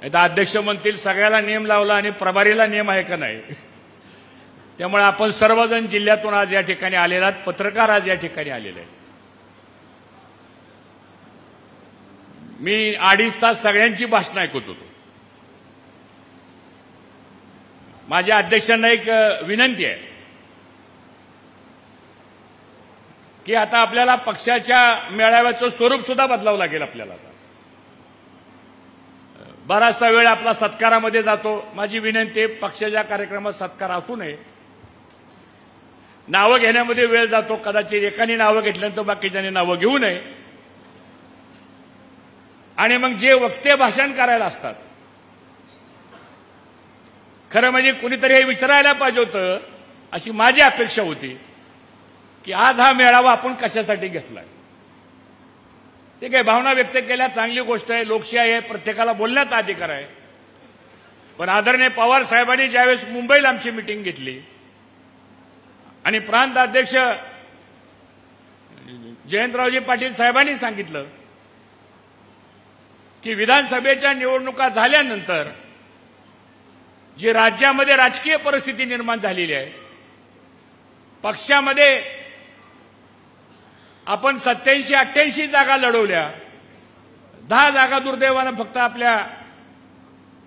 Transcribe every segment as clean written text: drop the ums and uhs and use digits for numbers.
आता अध्यक्ष म्हणतील सगळ्याला नियम लावला आणि प्रभारीला नियम आहे का नाही। त्यामुळे आपण सर्वजण जिल्ह्यातून आज या ठिकाणी आलेले आहात, पत्रकार आज या ठिकाणी आलेले आहेत। मी 2.5 तास सगळ्यांची भाषणं ऐकत होतो। माझ्या अध्यक्षांना एक विनंती आहे की आता आपल्याला पक्षाच्या मेळाव्याचं स्वरूप सुद्धा बदलावं लागेल। आपल्याला बराचसा वेळ आपला सत्कारामध्ये जातो। माझी विनंती आहे पक्षाच्या कार्यक्रमात सत्कार असू नये, नावं घेण्यामध्ये वेळ जातो। कदाचित एकाने नावं घेतल्यानंतर बाकीच्यांनी नावं घेऊ नये आणि मग जे वक्ते भाषण करायला असतात, खरं म्हणजे कुणीतरी हे विचारायला पाहिजे होतं, अशी माझी अपेक्षा होती की आज हा मेळावा आपण कशासाठी घेतलाय। ठीक आहे, भावना व्यक्त केल्या चांगली गोष्ट आहे, लोकशाही आहे, प्रत्येकाला बोलण्याचा अधिकार आहे। पण आदरणीय पवार साहेबांनी ज्यावेळेस मुंबईला आमची मीटिंग घेतली आणि प्रांत अध्यक्ष जयंतरावजी पाटील साहेबांनी सांगितलं की विधानसभेच्या निवडणुका झाल्यानंतर जी राज्यामध्ये राजकीय परिस्थिती निर्माण झालेली आहे, पक्षामध्ये आपण 87-88 जागा लढवल्या, 10 जागा दुर्दैवानं फक्त आपल्या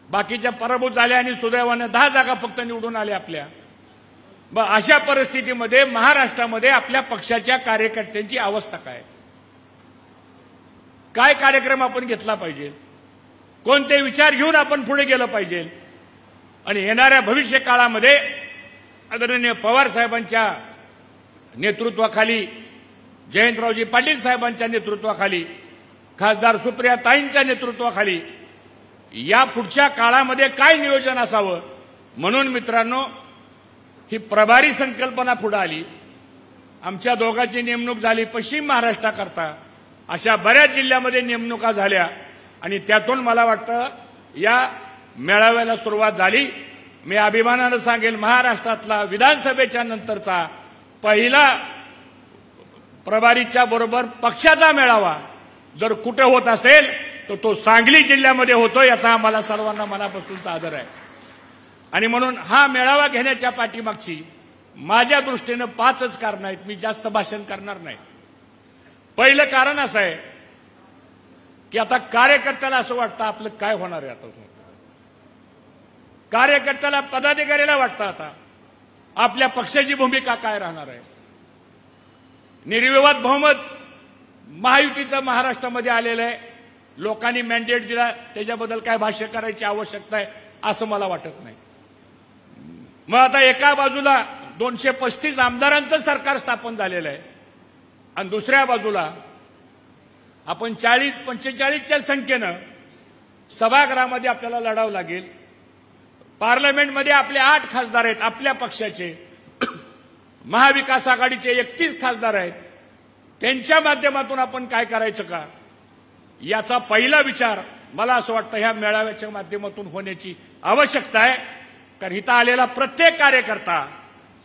बाकीच्या पराभूत झाल्या आणि सुदैवानं 10 जागा फक्त निवडून आल्या आपल्या। अशा परिस्थितीमध्ये महाराष्ट्रामध्ये आपल्या पक्षाच्या कार्यकर्त्यांची अवस्था काय कार्यक्रम आपण घेतला पाहिजे, कोणते विचार घेऊन आपण पुढे गेलं पाहिजे आणि येणाऱ्या भविष्य काळामध्ये आदरणीय पवार साहेबांच्या नेतृत्वाखाली, जयंतरावजी पाटील साहेबांच्या नेतृत्वाखाली, खासदार सुप्रिया ताईंच्या नेतृत्वाखाली या पुढच्या काळामध्ये काय नियोजन असावं, म्हणून मित्रांनो ही प्रभारी संकल्पना पुढे आली। आमच्या दोघांची नेमणूक झाली पश्चिम महाराष्ट्राकरता, अशा बऱ्याच जिल्ह्यामध्ये नेमणुका झाल्या आणि त्यातून मला वाटतं या मेळाव्याला सुरुवात झाली। मी अभिमानानं सांगेल महाराष्ट्रातला विधानसभेच्या नंतरचा पहिला प्रभारीच्या बरोबर पक्षाचा मेळावा जर कुठे होत असेल तर तो सांगली जिल्ह्यामध्ये होतो, याचा आम्हाला सर्वांना मनापासूनचा आदर आहे। आणि म्हणून हा मेळावा घेण्याच्या पाठीमागची माझ्या दृष्टीनं 5च कारण आहेत। मी जास्त भाषण करणार नाही। पहिलं कारण असं आहे की आता कार्यकर्त्याला असं वाटतं आपलं काय होणार आहे, आता कार्यकर्त्याला पदाधिकाऱ्याला वाटतं आता आपल्या पक्षाची भूमिका काय राहणार आहे। निर्विवाद बहुमत महायुतीचं महाराष्ट्रामध्ये आलेलं आहे, लोकांनी मॅन्डेट दिला, त्याच्याबद्दल काय भाष्य करायची आवश्यकता आहे असं मला वाटत नाही। मग आता एका बाजूला 235 आमदारांचं सरकार स्थापन झालेलं आहे आणि दुसऱ्या बाजूला आपण 40-45च्या संख्येनं सभागृहामध्ये आपल्याला लढावं लागेल। पार्लमेंटमध्ये आपले 8 खासदार आहेत आपल्या पक्षाचे, महाविकास आघाडीचे 31 खासदार आहेत, त्यांच्या माध्यमातून आपण काय करायचं का, याचा पहिला विचार मला असं वाटतं ह्या मेळाव्याच्या माध्यमातून होण्याची आवश्यकता आहे। कारण इथं आलेला प्रत्येक कार्यकर्ता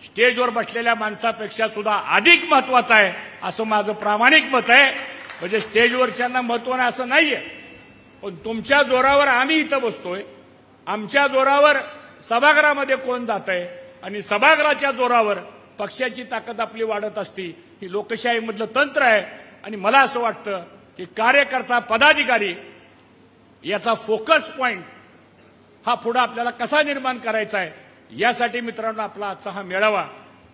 स्टेजवर बसलेल्या माणसापेक्षा सुद्धा अधिक महत्वाचा आहे असं माझं प्रामाणिक मत आहे। म्हणजे स्टेजवरच्यांना महत्व नाही असं नाहीये, पण तुमच्या जोरावर आम्ही इथं बसतोय, आमच्या जोरावर सभागृहामध्ये कोण जातंय आणि सभागृहाच्या जोरावर पक्षाची ताकद आपली वाढत असती, ही लोकशाहीमधलं तंत्र आहे। आणि मला असं वाटतं की कार्यकर्ता पदाधिकारी याचा फोकस पॉइंट हा पुढे आपल्याला कसा निर्माण करायचा आहे, यासाठी मित्रांनो आपला आजचा हा मेळावा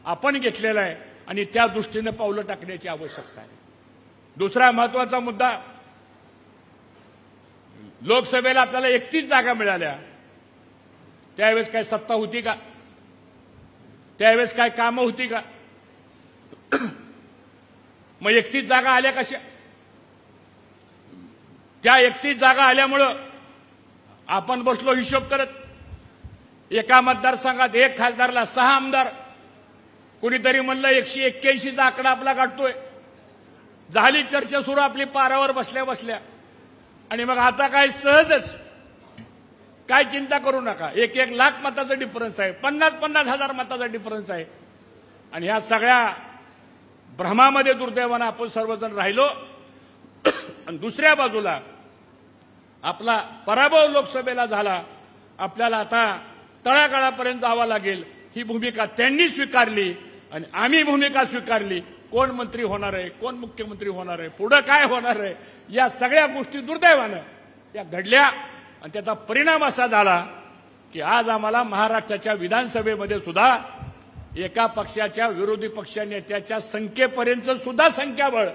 आपण घेतलेला आहे आणि त्या दृष्टीने पावलं टाकण्याची आवश्यकता आहे। दुसरा महत्वाचा मुद्दा, लोकसभेला आपल्याला 31 जागा मिळाल्या, त्यावेळेस काय सत्ता होती का, त्यावेळेस काय कामं होती का, मग 31 जागा आल्या कशा, त्या 31 जागा आल्यामुळं आपण बसलो हिशोब करत, एका मतदारसंघात 1 खासदारला 6 आमदार, कुणीतरी म्हणलं 181चा आकडा आपला गाठतोय, झाली चर्चा सुरू आपली पारावर बसल्या बसल्या। आणि मग आता काय सहजच, काय चिंता करू नका, 1-1 लाख मताचा डिफरन्स आहे, 50-50 हजार मताचा डिफरन्स आहे। आणि ह्या सगळ्या भ्रमामध्ये दुर्दैवानं आपण सर्वजण राहिलो। आणि दुसऱ्या बाजूला आपला पराभव लोकसभेला झाला, आपल्याला आता तळागाळापर्यंत जावं लागेल, ही भूमिका त्यांनी स्वीकारली आणि आम्ही भूमिका स्वीकारली. कोण मंत्री होणार आहे, कोण मुख्यमंत्री होणार आहे, पुढे काय होणार आहे, या सगळ्या गोष्टी दुर्दैवानं त्या घडल्या आणि त्याचा परिणाम असा झाला की आज आम्हाला महाराष्ट्राच्या विधानसभेमध्ये सुद्धा एका पक्षाच्या विरोधी पक्ष नेत्याच्या संख्येपर्यंत सुद्धा संख्याबळ.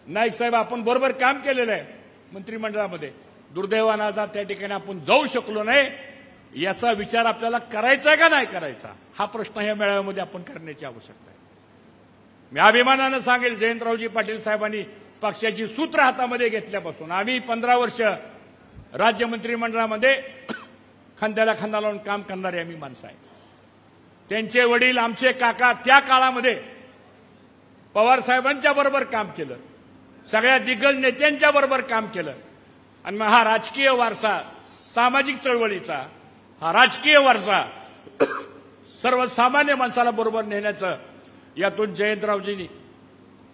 नाईक साहेब, आपण बरोबर काम केलेलं आहे मंत्रिमंडळामध्ये, दुर्दैवानं आज त्या ठिकाणी आपण जाऊ शकलो नाही. याचा विचार आपल्याला करायचा का नाही करायचा, हा प्रश्न या मेळाव्यामध्ये आपण करण्याची आवश्यकता आहे. मी अभिमानानं सांगेल, जयंतरावजी पाटील साहेबांनी पक्षाची सूत्र हातामध्ये घेतल्यापासून आम्ही 15 वर्ष राज्य मंत्रिमंडळामध्ये खांद्याला खांदा लावून काम करणारे आम्ही माणसं आहे. त्यांचे वडील, आमचे काका त्या काळामध्ये पवार साहेबांच्या बरोबर काम केलं, सगळ्या दिग्गज नेत्यांच्या बरोबर काम केलं आणि मग हा राजकीय वारसा, सामाजिक चळवळीचा हा राजकीय वारसा सर्वसामान्य माणसाला बरोबर नेण्याचं यातून जयंतरावजींनी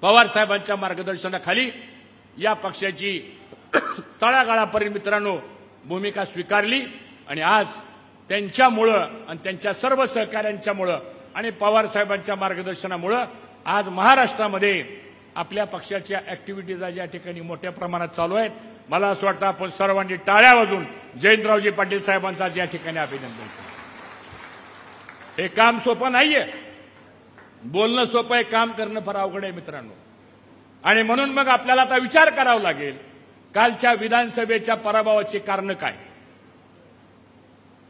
पवार साहेबांच्या मार्गदर्शनाखाली या पक्षाची तळागाळापर्यंत मित्रांनो भूमिका स्वीकारली आणि आज त्यांच्यामुळं आणि त्यांच्या सर्व सहकाऱ्यांच्यामुळं आणि पवार साहेबांच्या मार्गदर्शनामुळं आज महाराष्ट्रामध्ये आपल्या पक्षाच्या ऍक्टिव्हिटीज या ठिकाणी मोठ्या प्रमाणात चालू आहेत. मला असं वाटतं आपण सर्वांनी टाळ्या वाजून जयंतरावजी पाटील साहेबांचा या ठिकाणी अभिनंदन करू. हे काम सोपं नाहीये, बोलणं सोपं आहे, काम करणं फार अवघड आहे मित्रांनो. आणि म्हणून मग आपल्याला आता विचार करावा लागेल, कालच्या विधानसभेच्या पराभवाची कारणं काय.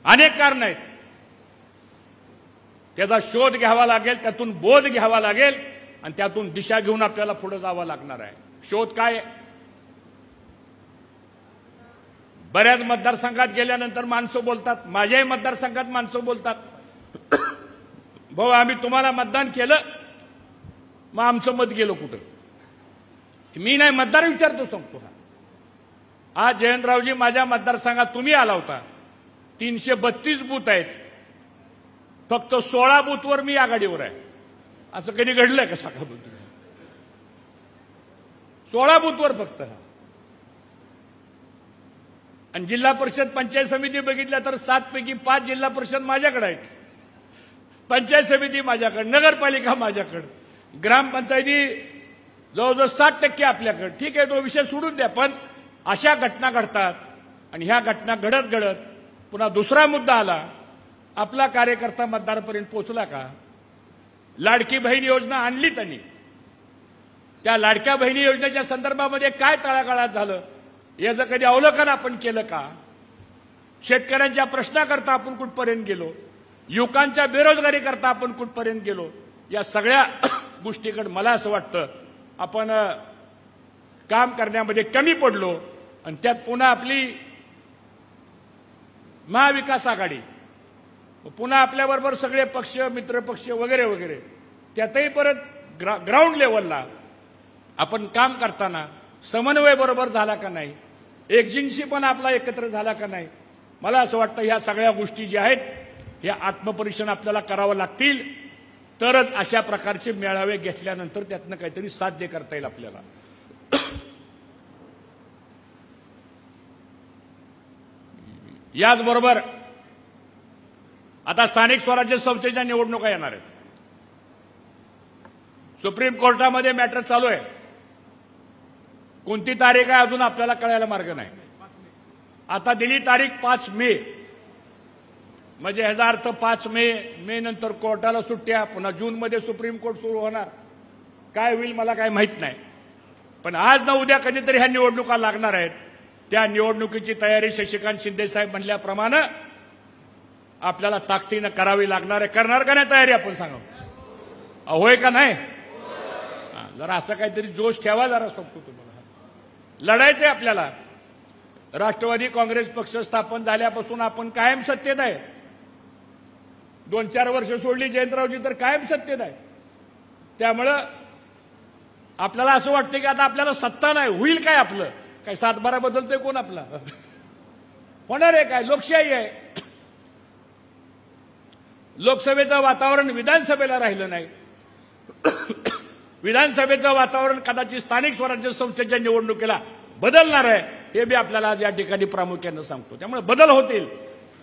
अनेक कारणं आहेत, त्याचा शोध घ्यावा लागेल, त्यातून बोध घ्यावा लागेल आणि त्यातून दिशा घेऊन आपल्याला पुढे जावं लागणार आहे. शोध काय? बऱ्याच मतदारसंघात गेल्यानंतर माणसं बोलतात, माझ्याही मतदारसंघात माणसं बोलतात, भाऊ आम्ही तुम्हाला मतदान केलं, मग आमचं मत गेलं कुठं. मी नाही, मतदार विचारतो, सांगतो. आज जयंतरावजी माझ्या मतदारसंघात तुम्ही आला होता, 332 बूथ आहेत, फक्त 16 बूथवर मी आघाडीवर आहे. असं कधी घडलंय का सांगा बघू. 16 बूथवर फक्त. आणि जिल्हा परिषद पंचायत समिती बघितल्या तर 7 पैकी 5 जिल्हा परिषद माझ्याकडे आहेत, पंचायत समिती माझ्याकडे, नगरपालिका माझ्याकडे, ग्रामपंचायती जवळजवळ 60% आपल्याकडे. ठीक आहे, तो विषय सोडून द्या. पण अशा घटना घडतात आणि ह्या घटना घडत घडत पुन्हा दुसरा मुद्दा आला, आपला कार्यकर्ता मतदारापर्यंत पोहोचला का. लाडकी बहीण योजना आणली त्यांनी, त्या लाडक्या बहिणी योजनेच्या संदर्भामध्ये काय तळागाळात झालं याचं कधी अवलोकन आपण केलं का. शेतकऱ्यांच्या प्रश्नाकरता आपण कुठपर्यंत गेलो, युवकांच्या बेरोजगारी करता आपण कुठपर्यंत गेलो, या सगळ्या गोष्टीकडे मला असं वाटतं आपण काम करण्यामध्ये कमी पडलो. आणि त्यात पुन्हा आपली महाविकास आघाडी, पुन्हा आपल्याबरोबर सगळे पक्ष, मित्र पक्ष वगैरे वगैरे, त्यातही परत ग्राउंड लेवलला आपण काम करताना समन्वय बरोबर झाला का नाही, एकजिनसी पण आपला एकत्र झाला का नाही. मला असं वाटतं ह्या सगळ्या गोष्टी ज्या आहेत हे आत्मपरीक्षण आपल्याला करावं लागतील, तरच अशा प्रकारचे मेळावे घेतल्यानंतर त्यातनं काहीतरी साध्य करता येईल आपल्याला. याचबरोबर आता स्थानिक स्वराज्य संस्थेच्या निवडणुका येणार आहेत. सुप्रीम कोर्टामध्ये मॅटर चालू आहे, कोणती तारीख आहे अजून आपल्याला कळायला मार्ग नाही. आता दिली तारीख 5 मे, म्हणजे ह्याचा अर्थ 5 मे नंतर कोर्टाला सुट्ट्या, पुन्हा जूनमध्ये सुप्रीम कोर्ट सुरू होणार. काय होईल मला काय माहित नाही. पण आज ना उद्या कधीतरी ह्या निवडणुका लागणार आहेत. त्या निवडणुकीची तयारी शशिकांत शिंदे साहेब म्हणल्याप्रमाणे आपल्याला ताकदीनं करावी लागणार आहे. करणार का नाही तयारी आपण सांगा, होय का नाही. जरा असं काहीतरी जोश ठेवा, जरा सांगतो तुम्हाला. लढायचंय आपल्याला. राष्ट्रवादी काँग्रेस पक्ष स्थापन झाल्यापासून आपण कायम सत्तेत आहे. 2-4 वर्ष सोडली जयंतरावजी तर कायम सत्तेत आहे. त्यामुळं आपल्याला असं वाटतं की आता आपल्याला सत्ता नाही, होईल काय आपलं, काय 7-12 बदलतोय कोण आपला, होणार आहे काय. लोकशाही आहे. लोकसभेचं वातावरण विधानसभेला राहिलं नाही. विधानसभेचं वातावरण कदाचित स्थानिक स्वराज्य संस्थेच्या निवडणुकीला बदलणार आहे. हे बी आपल्याला आज या ठिकाणी प्रामुख्यानं सांगतो. त्यामुळे बदल होतील,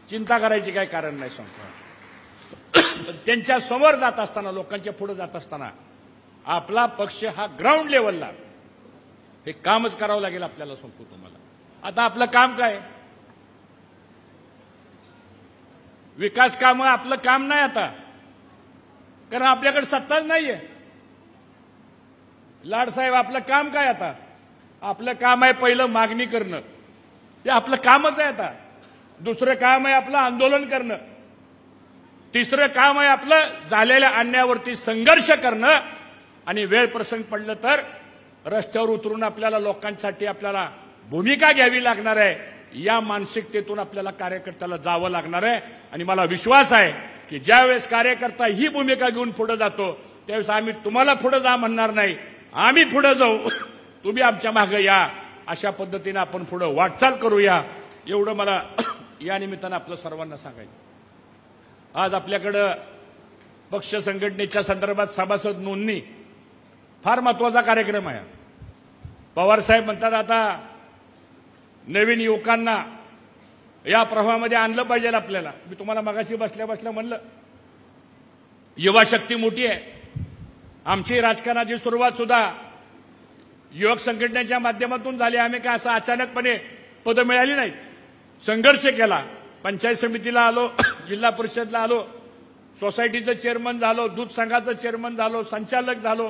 चिंता करायची काही कारण नाही सांगतो. त्यांच्या समोर जात असताना, लोकांच्या पुढे जात असताना आपला पक्ष हा ग्राउंड लेवलला हे कामच करावं लागेल आपल्याला सांगतो तुम्हाला. आता आपलं काम काय? विकास काम आपलं काम नाही आता, कारण आपल्याकडे सत्ताच नाहीये. लाडसाहेब आपलं काम काय आता? आपलं काम आहे पहिलं मागणी करणं, हे आपलं कामच आहे आता. दुसरं काम आहे आपलं आंदोलन करणं. तिसरं काम आहे आपलं झालेल्या अन्यायावरती संघर्ष करणं. आणि वेळ प्रसंग पडलं तर रस्त्यावर उतरून आपल्याला लोकांसाठी आपल्याला भूमिका घ्यावी लागणार आहे. या मानसिकतेतून आपल्याला कार्यकर्त्याला जावं लागणार आहे. आणि मला विश्वास आहे की ज्यावेळेस कार्यकर्ता ही भूमिका घेऊन पुढे जातो त्यावेळेस आम्ही तुम्हाला पुढे जा म्हणणार नाही, आम्ही पुढे जाऊ, तुम्ही आमच्या मागे या. अशा पद्धतीने आपण पुढे वाटचाल करूया, एवढं मला या निमित्तानं आपलं सर्वांना सांगायचं. आज आपल्याकडं पक्ष संघटनेच्या संदर्भात सभासद नोंदणी फार महत्वाचा कार्यक्रम आहे. पवार साहेब म्हणतात आता नवीन युवकांना या प्रवाहामध्ये आणलं पाहिजे आपल्याला. मी तुम्हाला मगाशी बसल्या बसल्या म्हणलं, युवा शक्ती मोठी आहे. आमची राजकारणाची सुरुवात सुद्धा युवक संघटनेच्या माध्यमातून झाली. आम्ही काय असं अचानकपणे पदं मिळाली नाहीत, संघर्ष केला. पंचायत समितीला आलो, जिल्हा परिषदला आलो, सोसायटीचं चेअरमन झालो, दूध संघाचं चेअरमन झालो, संचालक झालो,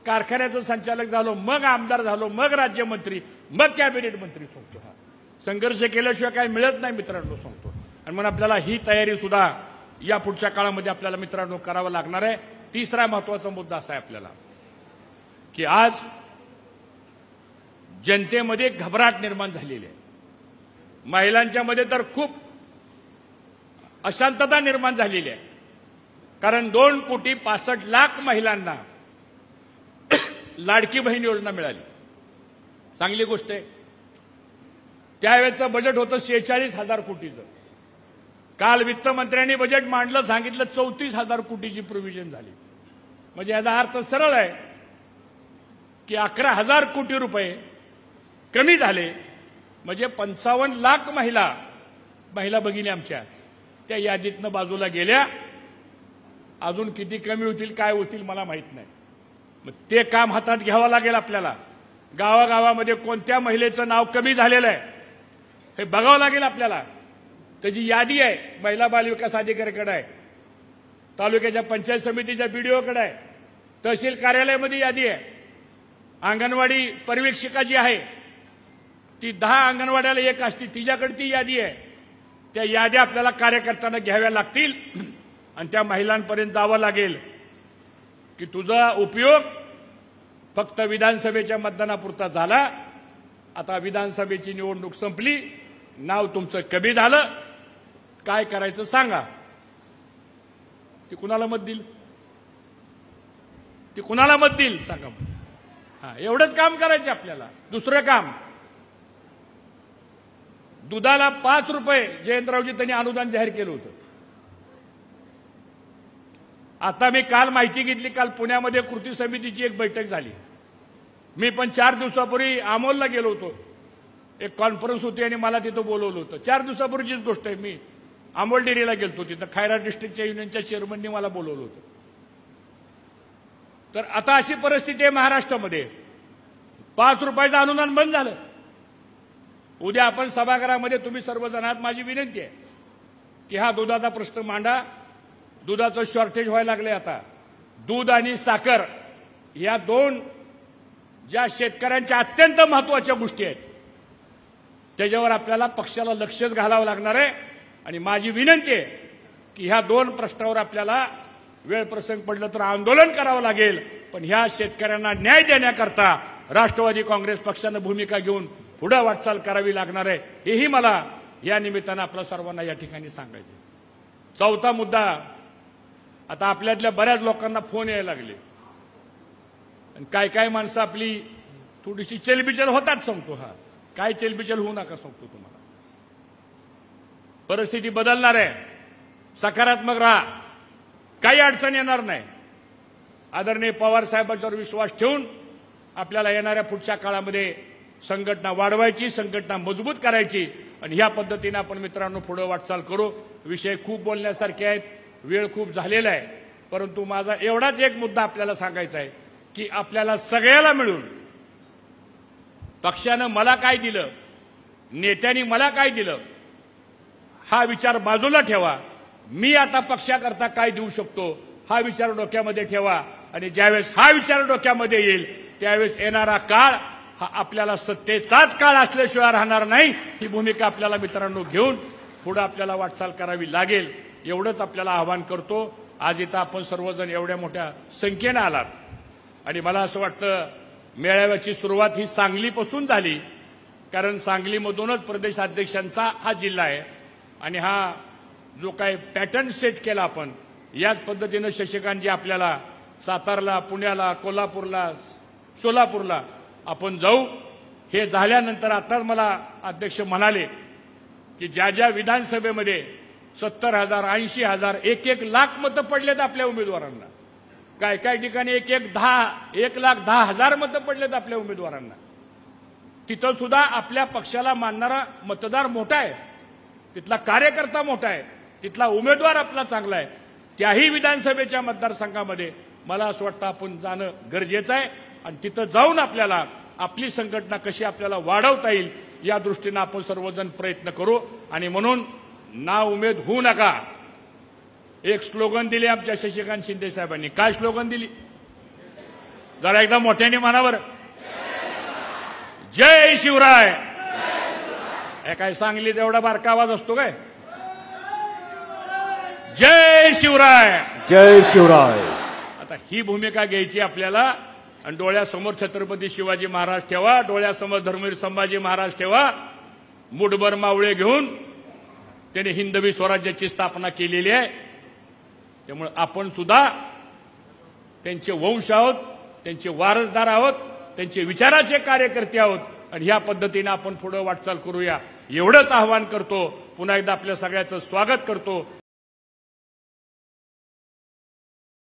कारखान्याचं संचालक झालो, मग आमदार झालो, मग राज्यमंत्री, मग कॅबिनेट मंत्री. सांगतो हा संघर्ष केल्याशिवाय काय मिळत नाही मित्रांनो सांगतो. आणि मग आपल्याला ही तयारी सुद्धा या पुढच्या काळामध्ये आपल्याला मित्रांनो करावं लागणार आहे. तिसरा महत्वाचा मुद्दा असा आहे आपल्याला की आज जनतेमध्ये घबराट निर्माण झालेली आहे. महिलांच्या मध्ये तर खूप अशांतता निर्माण झालेली आहे. कारण 2,65,00,000 महिलांना लाडकी बहीण योजना मिळाली. चांगली गोष्ट आहे. त्यावेळेचं बजेट होतं 46,000 कोटीचं. काल वित्तमंत्र्यांनी बजेट मांडलं, सांगितलं 34,000 कोटीची प्रोव्हिजन झाली. म्हणजे याचा अर्थ सरळ आहे की 11,000 कोटी रुपये कमी झाले. म्हणजे 55,00,000 महिला भगिनी आमच्या त्या यादीतनं बाजूला गेल्या. अजून किती कमी होतील काय होतील मला माहित नाही. मग ते काम हातात घ्यावं लागेल आपल्याला. गावागावामध्ये कोणत्या महिलेचं नाव कमी झालेलं आहे हे बघावं लागेल आपल्याला. त्याची यादी आहे, महिला बाल विकास अधिकाऱ्याकडे आहे, तालुक्याच्या पंचायत समितीच्या बीडीओकडे आहे, तहसील कार्यालयामध्ये यादी आहे. अंगणवाडी पर्यवेक्षिका जी आहे ती 10 अंगणवाड्याला एक असते, तिच्याकडे ती यादी आहे. त्या याद्या आपल्याला कार्यकर्त्यांना घ्याव्या लागतील आणि त्या महिलांपर्यंत जावं लागेल की तुझा उपयोग फक्त विधानसभेच्या मतदानापुरता झाला. आता विधानसभेची निवडणूक संपली, नाव तुमचं कमी झालं, काय करायचं सांगा. ती कुणाला मत देईल? ती कुणाला मत देईल सांगा. हा, एवढंच काम करायचं आपल्याला. दुसरं काम, दुधाला 5 रुपये जयंतरावजी त्यांनी अनुदान जाहीर केलं होतं. आता मी काल माहिती घेतली, काल पुण्यामध्ये कृती समितीची एक बैठक झाली. मी पण 4 दिवसापूर्वी अमोलला गेलो होतो. एक कॉन्फरन्स होती आणि मला तिथं बोलवलं होतं. 4 दिवसापूर्वीचीच गोष्ट आहे. मी अमोल डेअरीला गेलो, तिथं खैरा डिस्ट्रिक्टच्या युनियनच्या चेअरमननी मला बोलवलं होतं. तर आता अशी परिस्थिती आहे महाराष्ट्रामध्ये, 5 रुपयाचं अनुदान बंद झालं. उद्या आपण सभागृहामध्ये तुम्ही सर्वजण आहात, माझी विनंती आहे की हा दुधाचा प्रश्न मांडा. दुधाचं शॉर्टेज व्हायला लागले. आता दूध आणि साखर या 2 ज्या शेतकऱ्यांच्या अत्यंत महत्वाच्या गोष्टी आहेत त्याच्यावर आपल्याला पक्षाला लक्षच घालावं लागणार आहे. आणि माझी विनंती आहे की ह्या 2 प्रश्नावर आपल्याला वेळ प्रसंग पडलं तर आंदोलन करावं लागेल. पण ह्या शेतकऱ्यांना न्याय देण्याकरता राष्ट्रवादी काँग्रेस पक्षानं भूमिका घेऊन पुढे वाटचाल करावी लागणार आहे. हेही मला या निमित्तानं आपल्या सर्वांना या ठिकाणी सांगायचं. चौथा मुद्दा, आता आपल्यातल्या बऱ्याच लोकांना फोन यायला लागले आणि काय माणसं आपली थोडीशी चलबिचल होतात सांगतो. हा, काय चलबिचल होऊ नका सांगतो तुम्हाला. परिस्थिती बदलणार आहे, सकारात्मक राहा, काही अडचण येणार नाही. आदरणीय पवार साहेबांच्यावर विश्वास ठेवून आपल्याला येणाऱ्या पुढच्या काळामध्ये संघटना वाढवायची, संघटना मजबूत करायची आणि ह्या पद्धतीने आपण मित्रांनो पुढे वाटचाल करू. विषय खूप बोलण्यासारखे आहेत, वेळ खूप झालेला आहे, परंतु माझा एवढाच एक मुद्दा आपल्याला सांगायचा आहे की आपल्याला सगळ्याला मिळून पक्षानं मला काय दिलं, नेत्यांनी मला काय दिलं, हा विचार बाजूला ठेवा. मी आता पक्षाकरता काय देऊ शकतो हा विचार डोक्यामध्ये ठेवा आणि ज्यावेळेस हा विचार डोक्यामध्ये येईल त्यावेळेस येणारा काळ हा आपल्याला सत्तेचाच काळ असल्याशिवाय राहणार नाही. ही भूमिका आपल्याला मित्रांनो घेऊन पुढे आपल्याला वाटचाल करावी लागेल. एवढंच आपल्याला आवाहन करतो. आज इथं आपण सर्वजण एवढ्या मोठ्या संख्येनं आलात आणि मला असं वाटतं मेळाव्याची सुरुवात ही सांगलीपासून झाली, कारण सांगलीमधूनच प्रदेशाध्यक्षांचा हा जिल्हा आहे आणि हा जो काय पॅटर्न सेट केला आपण याच पद्धतीनं शशिकांतजी आपल्याला सातारला, पुण्याला, कोल्हापूरला, सोलापूरला आपण जाऊ. हे झाल्यानंतर आताच मला अध्यक्ष म्हणाले की ज्या ज्या विधानसभेमध्ये 70,000, 80,000, 1 लाख मतं पडलेत आपल्या उमेदवारांना, काय काय ठिकाणी 1,10,000 मतं पडलेत आपल्या उमेदवारांना, तिथं सुद्धा आपल्या पक्षाला मानणारा मतदार मोठा आहे, तिथला कार्यकर्ता मोठा आहे, तिथला उमेदवार आपला चांगला आहे. त्याही विधानसभेच्या मतदारसंघामध्ये मला असं वाटतं आपण जाणं गरजेचं आहे आणि तिथं जाऊन आपल्याला आपली संघटना कशी आपल्याला वाढवता येईल या दृष्टीनं आपण सर्वजण प्रयत्न करू. आणि म्हणून ना उमेद होऊ नका. एक स्लोगन दिले आमच्या शशिकांत शिंदे साहेबांनी. काय स्लोगन दिली जरा एकदा मोठ्याने म्हणावर. जय शिवराय. हे काय सांगलीचा एवढा बारका आवाज असतो काय? जय शिवराय. जय शिवराय. आता ही भूमिका घ्यायची आपल्याला आणि डोळ्यासमोर छत्रपती शिवाजी महाराज ठेवा, डोळ्यासमोर धर्मवीर संभाजी महाराज ठेवा. मुठभर मावळे घेऊन त्याने हिंदवी स्वराज्याची स्थापना केलेली आहे. त्यामुळे आपण सुद्धा त्यांचे वंश आहोत, त्यांचे वारसदार आहोत, त्यांचे विचाराचे कार्यकर्ते आहोत आणि ह्या पद्धतीने आपण पुढे वाटचाल करूया एवढंच आवाहन करतो. पुन्हा एकदा आपल्या सगळ्याचं स्वागत करतो.